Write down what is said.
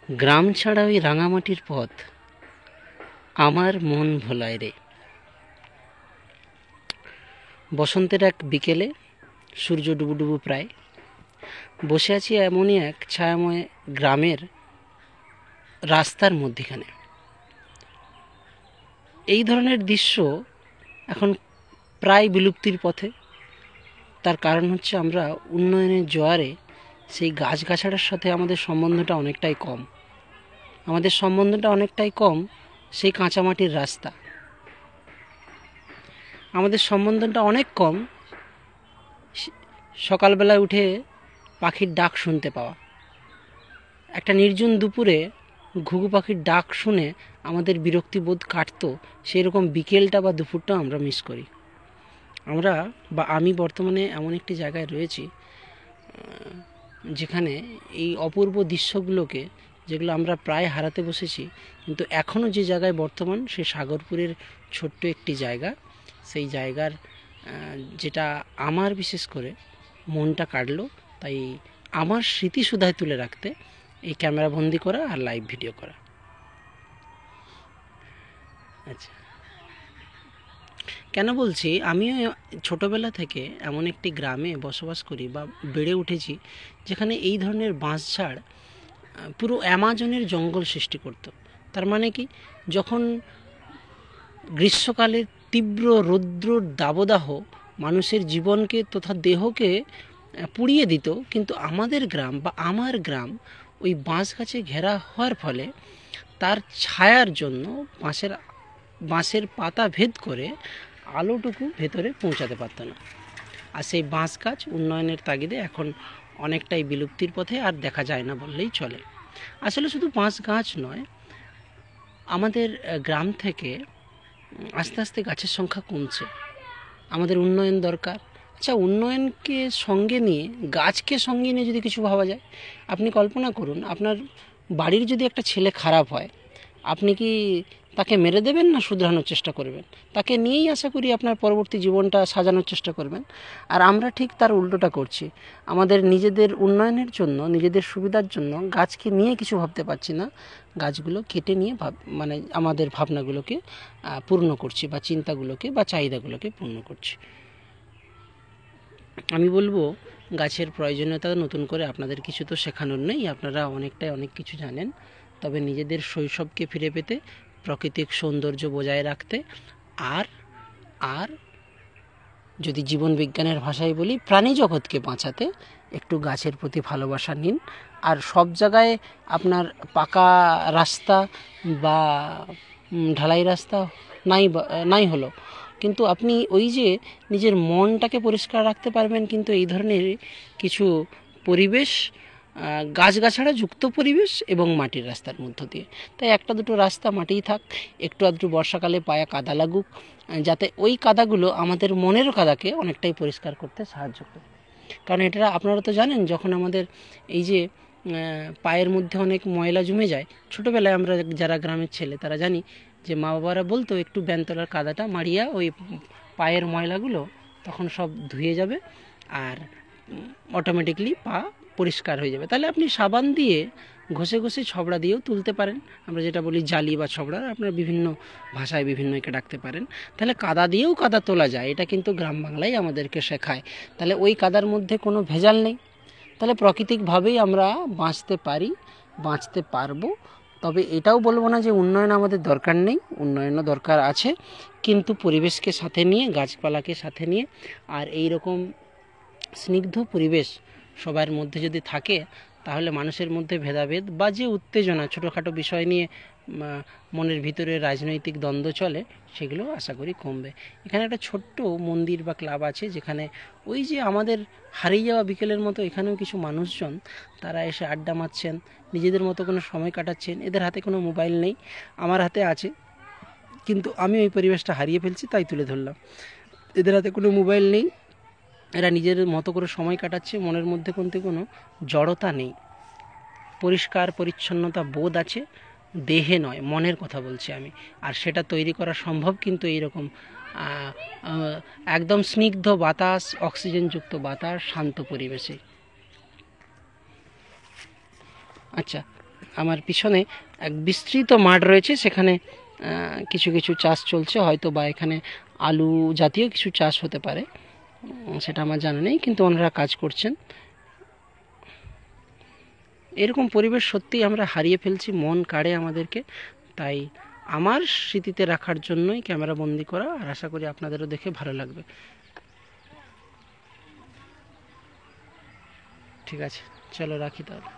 গ্রাম ছাড়া ওই রাঙামাটির পথ আমার মন ভোলায় রে। বসন্তের এক বিকেলে, সূর্য ডুবুডুবু প্রায়, বসে আছি এমনই এক ছায়াময় গ্রামের রাস্তার মধ্যিখানে। এই ধরনের দৃশ্য এখন প্রায় বিলুপ্তির পথে। তার কারণ হচ্ছে আমরা উন্নয়নের জোয়ারে সেই গাছগাছাড়ার সাথে আমাদের সম্বন্ধটা অনেকটাই কম। সেই কাঁচামাটির রাস্তা, আমাদের সম্বন্ধটা অনেক কম সকালবেলায় উঠে পাখির ডাক শুনতে পাওয়া। একটা নির্জন দুপুরে ঘুঘু পাখির ডাক শুনে আমাদের বিরক্তিবোধ কাটতো, সেই রকম বিকেলটা বা দুপুরটা আমরা মিস করি। আমি বর্তমানে এমন একটি জায়গায় রয়েছি যেখানে এই অপূর্ব দৃশ্যগুলোকে, যেগুলো আমরা প্রায় হারাতে বসেছি, কিন্তু এখনও যে জায়গায় বর্তমান, সে সাগরপুরের ছোট্ট একটি জায়গা। সেই জায়গার যেটা আমার বিশেষ করে মনটা কাটলো, তাই আমার স্মৃতি সুধায় তুলে রাখতে এই ক্যামেরা বন্দি করা আর লাইভ ভিডিও করা। আচ্ছা, কেন বলছি, আমিও ছোটোবেলা থেকে এমন একটি গ্রামে বসবাস করি বা বেড়ে উঠেছি যেখানে এই ধরনের বাঁশঝাড় পুরো অ্যামাজনের জঙ্গল সৃষ্টি করত। তার মানে কি, যখন গ্রীষ্মকালের তীব্র রৌদ্রর দাবদাহ মানুষের জীবনকে তথা দেহকে পুড়িয়ে দিত, কিন্তু আমাদের গ্রাম বা আমার গ্রাম ওই বাঁশ গাছে ঘেরা হওয়ার ফলে তার ছায়ার জন্য বাঁশের পাতা ভেদ করে আলোটুকু ভেতরে পৌঁছাতে পারত না। আর সেই বাঁশ গাছ উন্নয়নের তাগিদে এখন অনেকটাই বিলুপ্তির পথে, আর দেখা যায় না বললেই চলে। আসলে শুধু বাঁশ গাছ নয়, আমাদের গ্রাম থেকে আস্তে আস্তে গাছের সংখ্যা কমছে। আমাদের উন্নয়ন দরকার। আচ্ছা, উন্নয়নকে সঙ্গে নিয়ে, গাছকে সঙ্গে নিয়ে যদি কিছু ভাবা যায়, আপনি কল্পনা করুন, আপনার বাড়ির যদি একটা ছেলে খারাপ হয়, আপনি কি তাকে মেরে দেবেন না শুধরানোর চেষ্টা করবেন? তাকে নিয়েই আশা করি আপনার পরবর্তী জীবনটা সাজানোর চেষ্টা করবেন। আর আমরা ঠিক তার উল্টোটা করছি। আমাদের নিজেদের উন্নয়নের জন্য, নিজেদের সুবিধার জন্য গাছকে নিয়ে কিছু ভাবতে পারছি না, গাছগুলো কেটে নিয়ে আমাদের ভাবনাগুলোকে পূর্ণ করছি, বা চিন্তাগুলোকে বা চাহিদাগুলোকে পূর্ণ করছি। আমি বলবো, গাছের প্রয়োজনীয়তা নতুন করে আপনাদের কিছু তো শেখানোর নেই, আপনারা অনেক কিছু জানেন। তবে নিজেদের শৈশবকে ফিরে পেতে, প্রাকৃতিক সৌন্দর্য বজায় রাখতে, আর যদি জীবন বিজ্ঞানের ভাষায় বলি, প্রাণী জগৎকে বাঁচাতে একটু গাছের প্রতি ভালোবাসা নিন। আর সব জায়গায় আপনার পাকা রাস্তা বা ঢালাই রাস্তা নাই হলো, কিন্তু আপনি ওই যে নিজের মনটাকে পরিষ্কার রাখতে পারবেন কিন্তু এই ধরনের কিছু পরিবেশ, গাছগাছাড়া যুক্ত পরিবেশ এবং মাটির রাস্তার মধ্য দিয়ে। তাই একটা দুটো রাস্তা মাটিই থাক, একটু আধটু বর্ষাকালে পায়ে কাদা লাগুক, যাতে ওই কাদাগুলো আমাদের মনের কাদাকে অনেকটাই পরিষ্কার করতে সাহায্য করে। কারণ এটা আপনারা তো জানেন, যখন আমাদের এই যে পায়ের মধ্যে অনেক ময়লা জমে যায়, ছোটোবেলায় আমরা যারা গ্রামের ছেলে তারা জানি যে মা বাবারা বলতো একটু ব্যানতলার কাদাটা মারিয়া ওই পায়ের ময়লাগুলো তখন সব ধুয়ে যাবে আর অটোমেটিকলি পা পরিষ্কার হয়ে যাবে। তাহলে আপনি সাবান দিয়ে ঘষে ঘষে ছবড়া দিয়েও তুলতে পারেন, আমরা যেটা বলি জালি বা ছবড়া, আপনারা বিভিন্ন ভাষায় বিভিন্ন একে ডাকতে পারেন। তাহলে কাদা দিয়েও কাদা তোলা যায়, এটা কিন্তু গ্রাম বাংলায় আমাদেরকে শেখায়। তাহলে ওই কাদার মধ্যে কোনো ভেজাল নেই, তাহলে প্রাকৃতিকভাবেই আমরা বাঁচতে পারবো। তবে এটাও বলবো না যে উন্নয়ন আমাদের দরকার নেই, উন্নয়নও দরকার আছে, কিন্তু পরিবেশকে সাথে নিয়ে, গাছপালাকে সাথে নিয়ে, আর এই রকম স্নিগ্ধ পরিবেশ সবার মধ্যে যদি থাকে, তাহলে মানুষের মধ্যে ভেদাভেদ বা যে উত্তেজনা, ছোটোখাটো বিষয় নিয়ে মনের ভিতরে রাজনৈতিক দ্বন্দ্ব চলে, সেগুলো আশা করি কমবে। এখানে একটা ছোট্ট মন্দির বা ক্লাব আছে, যেখানে ওই যে আমাদের হারিয়ে যাওয়া বিকেলের মতো এখানেও কিছু মানুষজন তারা এসে আড্ডা মারছেন, নিজেদের মতো কোনো সময় কাটাচ্ছেন। এদের হাতে কোনো মোবাইল নেই, আমার হাতে আছে, কিন্তু আমি ওই পরিবেশটা হারিয়ে ফেলছি, তাই তুলে ধরলাম। এদের হাতে কোনো মোবাইল নেই, এরা নিজের মতো করে সময় কাটাচ্ছে, মনের মধ্যে কোনো জড়তা নেই, পরিষ্কার পরিচ্ছন্নতা বোধ আছে, দেহে নয় মনের কথা বলছি আমি। আর সেটা তৈরি করা সম্ভব কিন্তু এইরকম একদম স্নিগ্ধ বাতাস, অক্সিজেনযুক্ত বাতাস, শান্ত পরিবেশে। আচ্ছা, আমার পিছনে এক বিস্তৃত মাঠ রয়েছে, সেখানে কিছু কিছু চাষ চলছে, হয়তো বা এখানে আলু জাতীয় কিছু চাষ হতে পারে, সেটা আমার জানা নেই, কিন্তু ওনারা কাজ করছেন। এরকম পরিবেশ সত্যিই আমরা হারিয়ে ফেলছি, মন কাড়ে আমাদেরকে। তাই আমার স্মৃতিতে রাখার জন্যই ক্যামেরা বন্দি করা, আর আশা করি আপনাদেরও দেখে ভালো লাগবে। ঠিক আছে, চলো রাখি তাহলে।